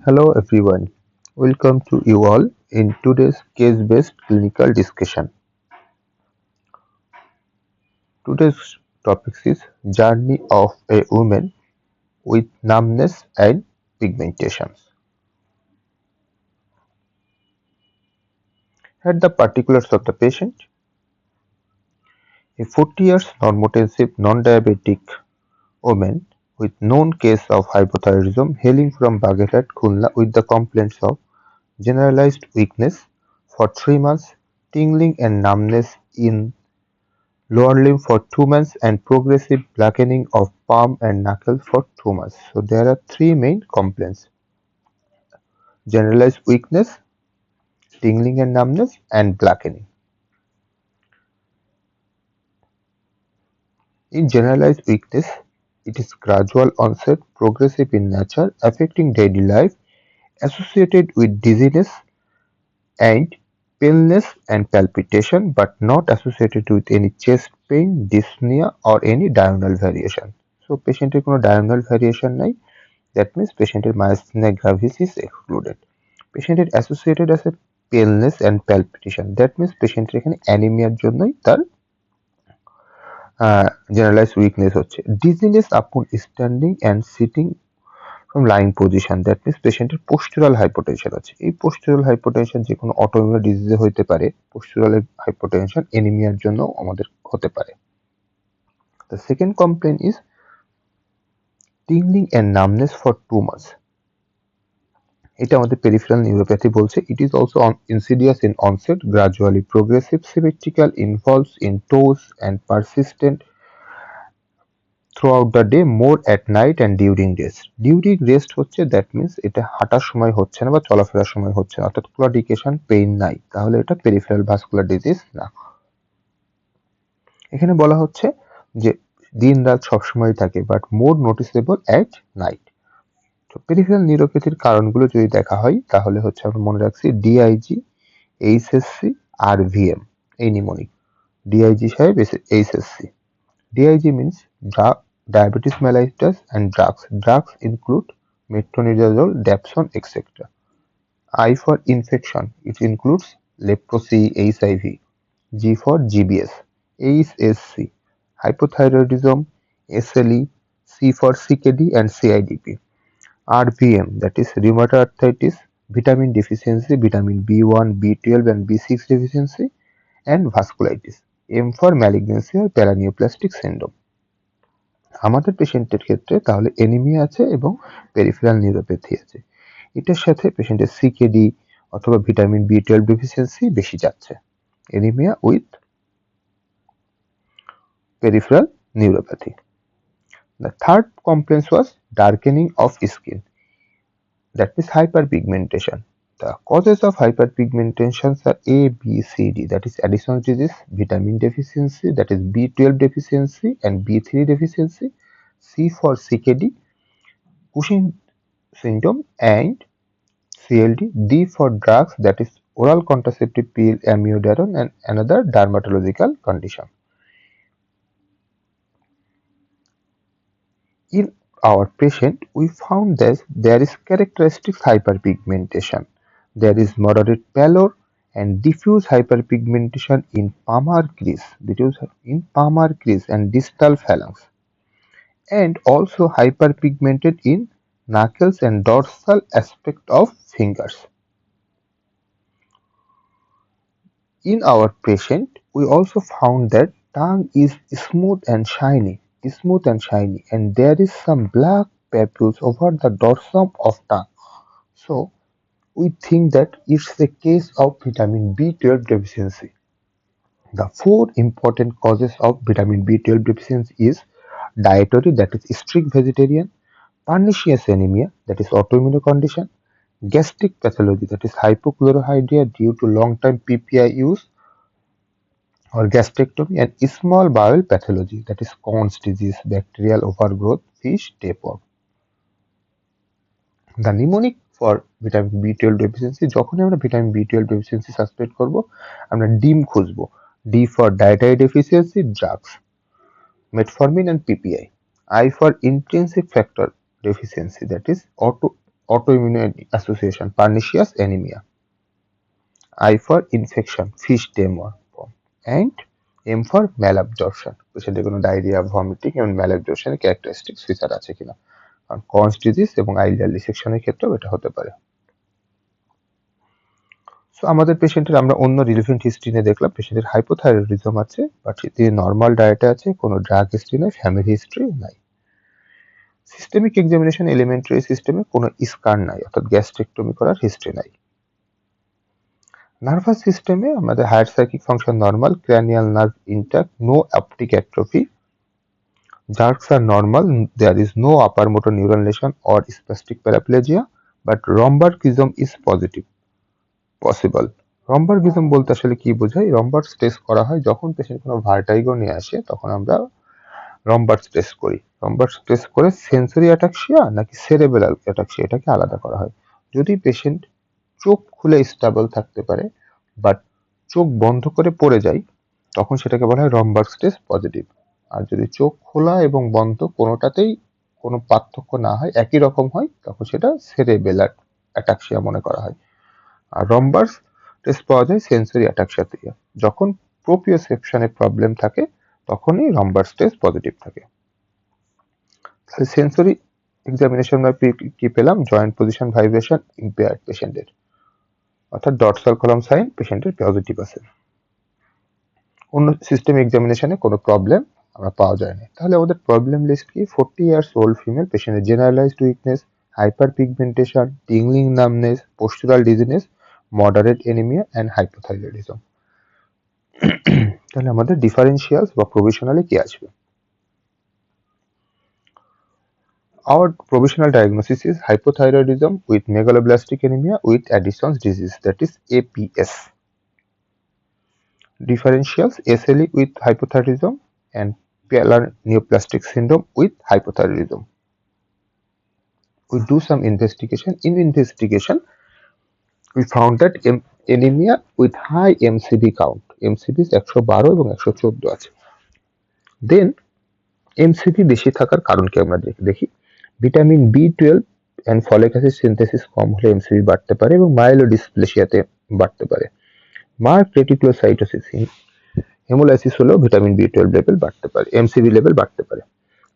Hello everyone, welcome to you all in today's case-based clinical discussion. Today's topic is journey of a woman with numbness and pigmentation. At the particulars of the patient, a 40 years normotensive non-diabetic woman with known case of hypothyroidism hailing from Bagherat, Khulna with the complaints of generalized weakness for 3 months, tingling and numbness in lower limb for 2 months and progressive blackening of palm and knuckles for 2 months. So there are three main complaints: generalized weakness, tingling and numbness, and blackening. In generalized weakness, it is gradual onset, progressive in nature, affecting daily life, associated with dizziness and paleness and palpitation, but not associated with any chest pain, dyspnea, or any diurnal variation. So পেশেন্টের কোনো diurnal variation নাই. That means পেশেন্টের myasthenia gravis is excluded. পেশেন্টের associated আছে paleness and palpitation. That means পেশেন্টের এখানে অ্যানিমিয়ার জন্যই তার generalized weakness হচ্ছে. Dizziness upon standing and sitting from lying position. That means পেশেন্টের postural hypotension আছে. এই postural hypotension যে কোনো autoimmune disease হইতে পারে. postural hypotension অ্যানিমিয়ার জন্য আমাদের হতে পারে. The second complaint is tingling and numbness for 2 months. এটা আমাদের peripheral neuropathy বলছে. It is also insidious in onset, gradually progressive, symmetrical, involves in toes and persistent throughout the day, more at night and during rest. During rest হচ্ছে that means এটা হাঁটার সময় হচ্ছে না বা চলাফেরার সময় হচ্ছে না, অর্থাৎ claudication পেইন নাই, তাহলে এটা peripheral vascular disease না। এখানে বলা হচ্ছে যে দিন রাত সবসময় থাকে but more noticeable at night. তো পেরিফেরাল নিউরোপ্যাথির কারণগুলো যদি দেখা হয় তাহলে হচ্ছে আমরা মনে রাখছি ডিআইজি, এইচএসসি আর ভিএম এই নিমোনিক। ডিআইজি সাহেব HSC. DIG means diabetes mellitus and drugs. Drugs include metronidazole, dapsone, etc. I for infection, it includes leprosy, HIV. G for GBS, HSC, hypothyroidism, SLE. C for CKD and CIDP. RVM, that is rheumatoid arthritis, vitamin deficiency, vitamin B1, B12 and B6 deficiency, and vasculitis. M for malignancy or paraneoplastic syndrome. আমাদের পেশেন্টের ক্ষেত্রে তাহলে anaemia আছে এবং peripheral neuropathy আছে। এটার সাথে পেশেন্টের সিকেডি অথবা ভিটামিন B12 ডেফিসিয়েন্সি বেশি যাচ্ছে। Anaemia with peripheral neuropathy. The third complaint was darkening of skin, that is hyperpigmentation. The causes of hyperpigmentation are A, B, C, D, that is Addison's disease, vitamin deficiency, that is B12 deficiency and B3 deficiency. C for CKD, Cushing syndrome and CLD. D for drugs, that is oral contraceptive pill, amiodarone and another dermatological condition. In our patient, we found that there is characteristic hyperpigmentation. There is moderate pallor and diffuse hyperpigmentation in palmar crease and distal phalanx, and also hyperpigmented in knuckles and dorsal aspect of fingers. In our patient, we also found that tongue is smooth and shiny, and there is some black papules over the dorsum of tongue. So we think that it's a case of vitamin B12 deficiency. The four important causes of vitamin B12 deficiency is dietary, that is strict vegetarian; pernicious anemia, that is autoimmune condition; gastric pathology, that is hypochlorhydria due to long time PPI use or gastrectomy; and small bowel pathology, that is Crohn's disease, bacterial overgrowth, fish tapeworm. The mnemonic for vitamin B12 deficiency, যখনই আমরা vitamin B12 deficiency suspect করব আমরা ডিম খুঁজব। D for dietary deficiency, drugs, metformin and PPI. I for intrinsic factor deficiency, that is autoimmune association, pernicious anemia. I for infection, fish tamer, and M for malabsorption, পেশেন্টের কোনো diarrhoea, vomiting এবং malabsorption এর characteristic feature আছে কিনা। আর cons disease এবং আইলিয়ারলি সেকশনের ক্ষেত্রেও এটা হতে পারে। সো আমাদের পেশেন্টের আমরা অন্য রিলেভেন্ট হিস্ট্রি নিয়ে দেখলাম পেশেন্টের হাইপোথাইরয়েডিজম আছে, বাট তিনি নর্মাল ডায়েটে আছে, কোনো ড্রাগ হিস্ট্রি নেই, ফ্যামিলি হিস্ট্রি নাই। সিস্টেমিক এক্সামিনেশন এলিমেন্টারি সিস্টেমে কোনো স্কার নাই, অর্থাৎ গ্যাস্ট্রেক্টমি করার হিস্ট্রি নাই। নার্ভাস সিস্টেমে আমাদের higher psychic function normal, cranial nerve intact, no optic atrophy, jerks are normal, there is no upper motor neuron lesion or spastic paraplegia, but rhombargism is possible. রম্বার্গিজম বলতে আসলে কি বোঝায়? রম্বার টেস্ট করা হয় যখন পেশেন্ট কোনো ভার্টাইগো নিয়ে আসে, তখন আমরা রম্বার টেস্ট করি। রম্বার টেস্ট করে সেন্সরি অ্যাটাক্সিয়া নাকি সেরেবেলাল অ্যাটাক্সিয়া এটাকে আলাদা করা হয়। যদি পেশেন্ট চোখ খুলে স্টেবল থাকতে পারে বাট চোখ বন্ধ করে পড়ে যায়, তখন সেটাকে বলা হয় রম্বার টেস্ট পজিটিভ। আর যদি চোখ খোলা এবং বন্ধ কোনোটাতেই কোনো পার্থক্য না হয়, একই রকম হয়, তখন সেটা সেরেবেলার অ্যাটাক্সিয়া মনে করা হয়। আর রম্বার্স টেস্ট পাওয়া যায় সেন্সরি অ্যাটাক্সিয়া থেকে। যখন প্রোপিওসেপশনে প্রবলেম থাকে তখনই রম্বার্স টেস্ট পজিটিভ থাকে। তাহলে সেন্সরি এক্সামিনেশন আমরা কি পেলাম? জয়েন্ট পজিশন ভাইব্রেশন ইম্পেয়ার্ড পেশেন্টের, অর্থাৎ ডর্সাল কলাম সাইন পেশেন্টের পজিটিভ আছে। অন্য সিস্টেম এক্সামিনেশনে কোনো প্রবলেম আমরা পাওয়া যায় না। তাহলে আমাদের প্রবলেম লিস্ট কি? 40 ইয়ার্স ওল্ড ফিমেল পেশেন্টের generalised weakness, hyper pigmentation, tingling numbness, postural dizziness, moderate anaemia and hypothyroidism. তাহলে আমাদের ডিফারেন্সিয়ালস বা প্রভিশনালে কি আসবে? Our provisional diagnosis is hypothyroidism with megaloblastic anemia with Addison's disease, that is APS. Differentials SLE with hypothyroidism and Pallor neoplastic syndrome with hypothyroidism. We do some investigation. In investigation, we found that anemia with high MCV count. MCV is 112 এবং 114 আছে। Then MCV বেশি থাকার কারণ কি আমরা দেখি। Vitamin B12 and folic acid synthesis কম হলে MCV বাড়তে পারে এবং মাইলোডিসপ্লেসিয়াতে বাড়তে পারে। মার্ক রেটিকুলোসাইটোসিস, হেমোলাইসিস হলেও ভিটামিন B12 লেভেল বাড়তে পারে, MCV লেভেল বাড়তে পারে।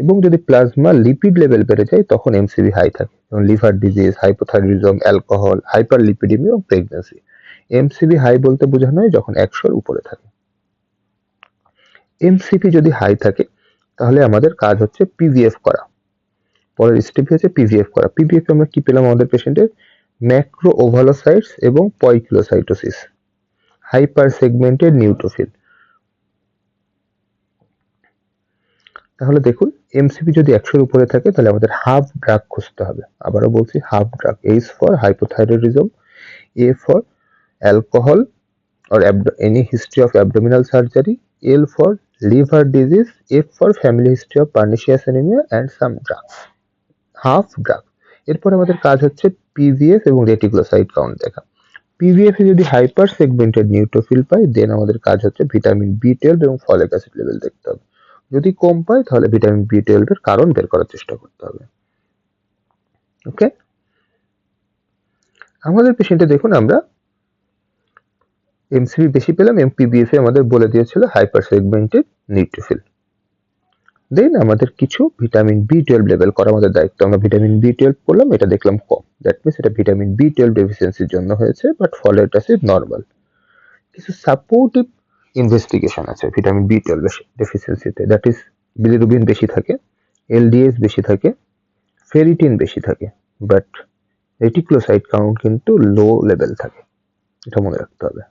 এবং যদি প্লাজমা লিপিড লেভেল বেড়ে যায় তখন MCV হাই থাকে, যেমন liver disease, hypothyroidism, alcohol, hyperlipidaemia এবং প্রেগন্যান্সি। MCV হাই বলতে বোঝানো হয় যখন 100-র উপরে থাকে। MCV যদি হাই থাকে তাহলে আমাদের কাজ হচ্ছে PVF করা। পরের স্টেপ হচ্ছে PVF করা। PVF আমরা কি পেলাম আমাদের পেশেন্টের? ম্যাক্রো ওভালোসাইটস এবং পয়কিলোসাইটোসিস, হাইপার সেগমেন্টেড নিউট্রোফিল। তাহলে দেখুন MCV যদি 100-র উপরে থাকে তাহলে আমাদের হাফ ড্রাগ খুঁজতে হবে। আবারও বলছি half drug. H for hypothyroidism, A for alcohol or any history of abdominal surgery, L for liver disease, F for family history of pernicious anemia and some drugs. Half drug. এরপর আমাদের কাজ হচ্ছে PVF এবং reticulocyte count দেখা। PVF এ যদি hyper segmented neutrophil পাই, দেন আমাদের কাজ হচ্ছে ভিটামিন B12 এবং ফলিক অ্যাসিড লেভেল দেখতে হবে। যদি কম পাই তাহলে ভিটামিন B12 এর কারণ বের করার চেষ্টা করতে হবে। ওকে, আমাদের পেশেন্টে দেখুন আমরা MCV বেশি পেলাম, PVF এ আমাদের বলে দিয়েছিল হাইপার সেগমেন্টেড নিউট্রোফিল। দেন আমাদের কিছু ভিটামিন B12 লেভেল করা আমাদের দায়িত্ব। আমরা ভিটামিন B12 করলাম, এটা দেখলাম কম, দ্যাট মিনস এটা ভিটামিন B12 ডেফিসিয়েন্সির জন্য হয়েছে, বাট ফলিক অ্যাসিড নরমাল। কিছু সাপোর্টিভ ইনভেস্টিগেশন আছে ভিটামিন B12 ডেফিসিয়েন্সিতে, দ্যাট ইজ বিলিরুবিন বেশি থাকে, LDH বেশি থাকে, ফেরিটিন বেশি থাকে, বাট রেটিকুলোসাইট কাউন্ট কিন্তু লো লেভেল থাকে, এটা মনে রাখতে হবে।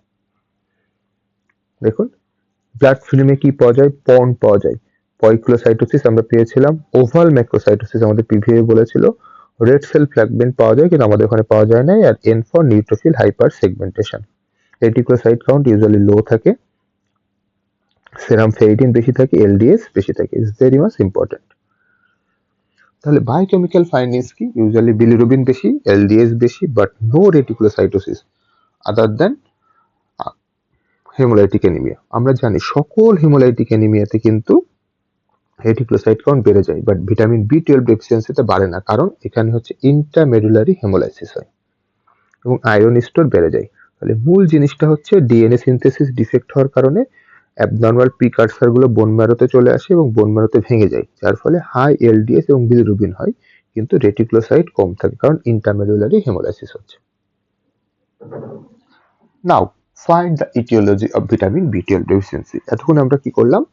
দেখুন ব্লাড ফিল্মে কি পাওয়া যায়? পন্ড পাওয়া যায়, পয়কিলোসাইটোসিস আমরা পেয়েছিলাম, ওভাল ম্যাক্রোসাইটোসিস আমাদের PVA বলেছিল, রেড সেল ফ্র্যাগমেন্ট পাওয়া যায় কিন্তু আমাদের ওখানে পাওয়া যায় না। আর N for neutrophil hyper segmentation. Reticulocyte count usually low থাকে, সেরাম ফেরিটিন বেশি থাকে, LDH বেশি থাকে, ইজ ভেরি মাচ ইম্পর্টেন্ট। তাহলে বায়োকেমিক্যাল ফাইন্ডিংস কি? ইউজুয়ালি বিলিরুবিন বেশি, LDH বেশি, but no reticulocytosis other than haemolytic anaemia. আমরা জানি সকল হেমোলাইটিক অ্যানিমিয়াতে কিন্তু রেটিকুলোসাইট কাউন্ট বেড়ে যায়, বাট ভিটামিন B12 ডেফিসিয়েন্সিতে বাড়ে না, কারণ এখানে হচ্ছে ইন্ট্রামেডুলারি হেমোলাইসিস হয় এবং আয়রন স্টোর বেড়ে যায়। তাহলে মূল জিনিসটা হচ্ছে ডিএনএ সিনথেসিস ডিফেক্ট হওয়ার কারণে অ্যাবনর্মাল প্রিকারসর গুলো বোন ম্যারোতে চলে আসে এবং বোন ম্যারোতে ভেঙে যায়, যার ফলে হাই এলডিএস এবং বিলিরুবিন হয়, কিন্তু রেটিকুলোসাইট কম থাকে কারণ ইন্ট্রামেডুলারি হেমোলাইসিস হচ্ছে। Now find the aetiology of vitamin B12 deficiency. এতক্ষণ আমরা কি করলাম?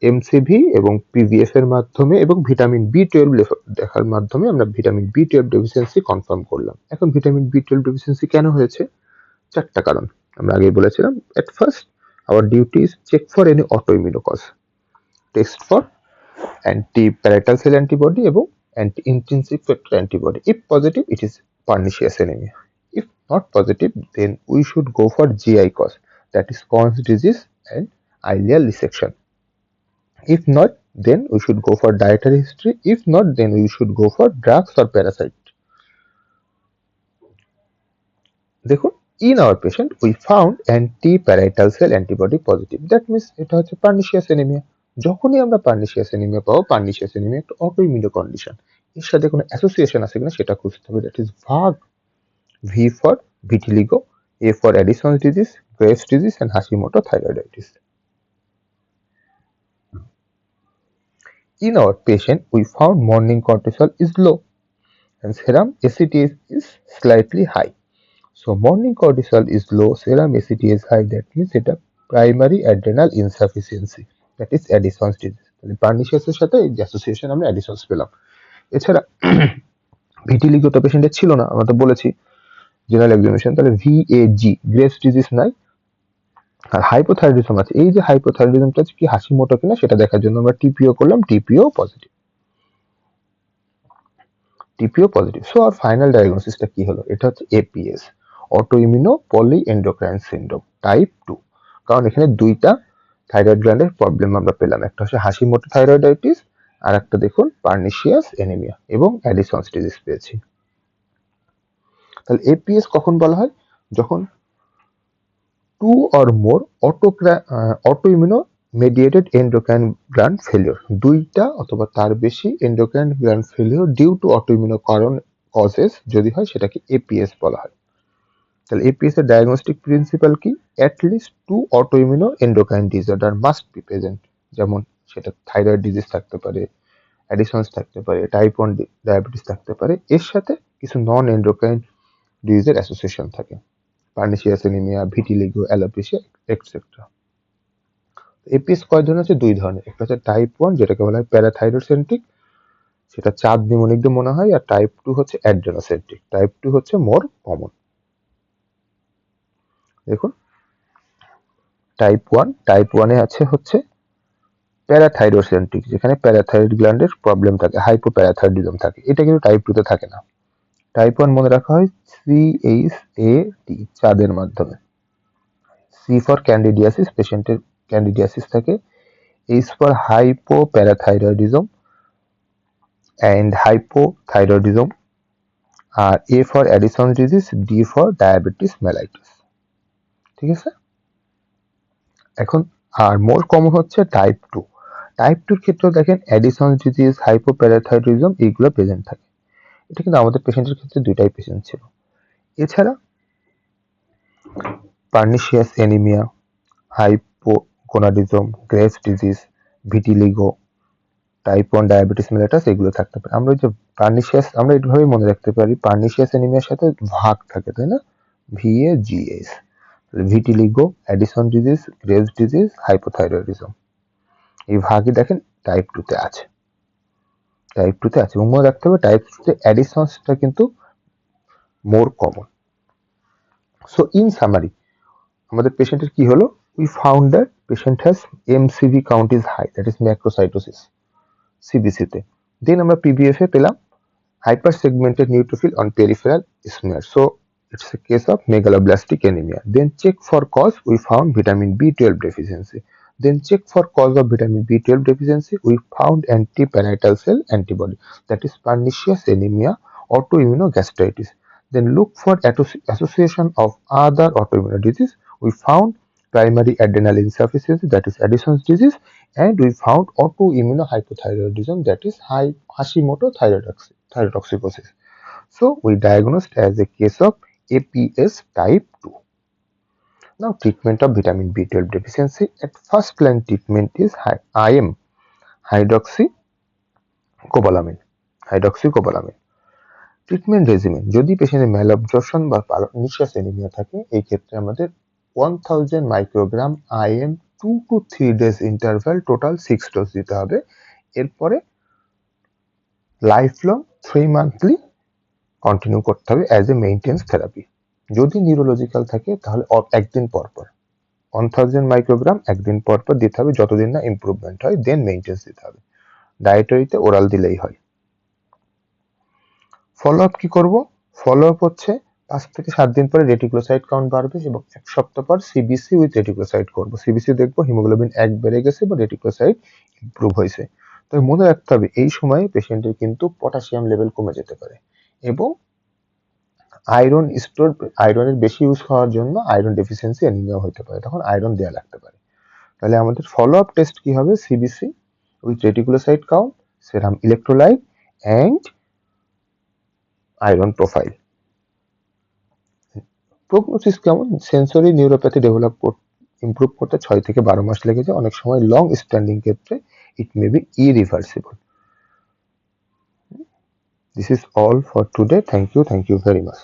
এমসিভি এবং পিভিএফ এর মাধ্যমে এবং ভিটামিন B12 দেখার মাধ্যমে আমরা ভিটামিন B12 ডেফিসিয়েন্সি কনফার্ম করলাম। এখন ভিটামিন B12 ডেফিসিয়েন্সি কেন হয়েছে? চারটা কারণ আমরা আগেই বলেছিলাম। At first, our duty is check for any autoimmune cause, test for anti-parietal cell antibody এবং anti-intrinsic factor antibody. If positive, it is pernicious anemia. If not positive, then we should go for GI cause, that is Crohn's disease and ileal resection. If not, then we should go for dietary history. If not, then we should go for drugs or parasite. দেখুন, in our patient we found anti-parietal cell antibody positive. That means এটা হচ্ছে pernicious anemia. যখনই আমরা pernicious anemia পাবো, pernicious anemia একটা autoimmune condition, এর সাথে কোনো অ্যাসোসিয়েশন আছে কিনা সেটা খুঁজতে হবে। That is VAG, V for vitiligo, A for Addison's disease, Graves' disease and Hashimoto thyroiditis. In our patient we found morning cortisol is low and serum ACTH is slightly high. So morning cortisol is low, serum ACT is high, that means এটা primary adrenal insufficiency, that is Addison's disease. তাহলে pernicious এর সাথে এই association আমরা Addison's পেলাম। এছাড়া vitiligo তো পেশেন্টের ছিল না, আমরা তো বলেছি জেনারেল এক্সামিনেশন, তাহলে VAG গ্রেভস ডিজিজ নাই, আর হাইপোথাইরয়েডিজম আছে। এই যে হাইপোথাইরয়েডিজমটা কি হাসিমোটো কিনা সেটা দেখার জন্য আমরা টিপিও করলাম, TPO positive, TPO positive. So আর ফাইনাল ডায়াগনোসিসটা কি হলো? এটা হচ্ছে APS, autoimmune polyendocrine syndrome type 2, কারণ এখানে দুইটা থাইরয়েড গ্ল্যান্ডের প্রবলেম আমরা পেলাম, একটা হচ্ছে হাসিমোটো থাইরয়েডাইটিস আর একটা দেখুন পার্নিশিয়াস এনিমিয়া এবং অ্যাডিসনস ডিজিজ পেয়েছি। তাহলে এপিএস কখন বলা হয়? যখন 2 or more autoimmune mediated endocrine gland failure, দুইটা অথবা তার বেশি endocrine gland failure due to autoimmune causes যদি হয় সেটাকে এপিএস বলা হয়। তাহলে এপিএস এর ডায়াগনস্টিক প্রিন্সিপাল কি? at least 2 autoimmune endocrine disorder must be present, যেমন সেটা থাইরয়েড ডিজিজ থাকতে পারে, অ্যাডিসনস থাকতে পারে, টাইপ 1 ডায়াবেটিস থাকতে পারে, এর সাথে কিছু নন এন্ডোক্রাইন ডিজিজের অ্যাসোসিয়েশন থাকে, pernicious anaemia, vitiligo, alopecia etcetera. APS কয় ধরনের আছে? দুই ধরনের, একটা হচ্ছে টাইপ 1 যেটাকে বলা হয় প্যারাথাইরয়েড সেন্ট্রিক, সেটা চাঁদ নিউমোনিক দিয়ে মনে হয়, আর টাইপ 2 হচ্ছে অ্যাড্রেনোসেন্ট্রিক, টাইপ 2 হচ্ছে মোর কমন। দেখুন টাইপ 1 এ আছে হচ্ছে প্যারাথাইরয়েড সেন্ট্রিক, যেখানে প্যারাথাইরয়েড গ্ল্যান্ডের প্রবলেম থাকে, হাইপোপ্যারাথাইরয়েডিজম থাকে, এটা কিন্তু টাইপ 2 তে থাকে না। টাইপ 1 মনে রাখা হয় CHAD, চাঁদের মাধ্যমে। সি ফর ক্যান্ডিডিয়াসিস, পেশেন্টের ক্যান্ডিডিয়াসিস থাকে। H for hypoparathyroidism and hypothyroidism, আর A for Addison disease, D for diabetes mellitus. ঠিক আছে? এখন আর মোর কমন হচ্ছে টাইপ 2। টাইপ 2 এর ক্ষেত্রে দেখেন অ্যাডিসন ডিজিজ, হাইপোপ্যারাথাইরয়েডিজম এইগুলো প্রেজেন্ট থাকে। এটা কিন্তু আমাদের পেশেন্টের ক্ষেত্রে দুইটাই পেশেন্ট ছিল। এছাড়া pernicious anaemia, hypogonadism, graves disease, vitiligo, type 1 diabetes mellitus এগুলো থাকতে পারে। আমরা যে পার্নিশিয়াস, আমরা এইভাবেই মনে রাখতে পারি, পার্নিশিয়াস এনিমিয়ার সাথে ভাগ থাকে, তাই না? VAGS, vitiligo, Edison disease, graves disease, hypothyroidism, এই ভাগই দেখেন টাইপ 2 তে আছে, টাইপ 2 তে আছে। এবং মনে রাখতে হবে টাইপ 2 তে অ্যাডিসনসটা কিন্তু more common. So in summary আমাদের পেশেন্টের কি হলো? We found that patient has MCV count is high, that is macrocytosis, সিবিসিতে। দেন আমরা পিবিএফ এ পেলাম hyper segmented neutrophil on peripheral smear, so it's a case of megaloblastic anemia. Then check for cause, we found vitamin B12 deficiency. Then check for cause of vitamin B12 deficiency, we found anti-parietal cell antibody, that is pernicious anemia, autoimmune gastritis. Then look for association of other autoimmune disease, we found primary adrenal insufficiency, that is Addison's disease, and we found autoimmunohypothyroidism, that is Hashimoto thyrotoxicosis. So we diagnosed as a case of APS type 2. Now, treatment of vitamin B12 deficiency. At first line treatment is IM, hydroxycobalamin. Treatment regimen, যদি পেশেন্টের ম্যালঅবজর্পশন বা পারনিশিয়াস anaemia থাকে, এই ক্ষেত্রে আমাদের 1000 microgram IM 2 to 3 days interval total 6 dose দিতে হবে। এরপরে লাইফ লং 3 মান্থলি কন্টিনিউ করতে হবে অ্যাজ এ মেইনটেন্স থেরাপি। যদি নিউরোলজিক্যাল থাকে তাহলে একদিন পর 1000 মাইক্রোগ্রাম একদিন পর দিতে হবে, যতদিন না ইমপ্রুভমেন্ট হয়, দেন মেইনটেন্স দিতে হবে। ডায়েটারিতে ওরাল দিলেই হয়। ফলো আপ কি করব? ফলো আপ হচ্ছে 5 থেকে 7 দিন পরে রেটিকুলোসাইট কাউন্ট বাড়বে এবং 1 সপ্তাহ পর সিবিসি উইথ রেটিকুলোসাইট করব। সিবিসি দেখব হিমোগ্লোবিন 1 বেড়ে গেছে বা রেটিকুলোসাইট ইমপ্রুভ হয়েছে। তবে মনে রাখতে হবে এই সময়ে পেশেন্টের কিন্তু পটাশিয়াম লেভেল কমে যেতে পারে এবং আয়রনের বেশি ইউজ হওয়ার জন্য আয়রন ডেফিসিয়েন্সি অ্যানিমিয়া হতে পারে, তখন আয়রন দেওয়া লাগতে পারে। তাহলে আমাদের ফলো আপ টেস্ট কি হবে? CBC with reticulocyte count, serum electrolyte and iron profile. Prognosis কেমন? সেন্সরি নিউরোপ্যাথি ইমপ্রুভ করতে 6 থেকে 12 মাস লেগে যায়। অনেক সময় লং স্ট্যান্ডিং ক্ষেত্রে it may be irreversible. This is all for today. Thank you very much.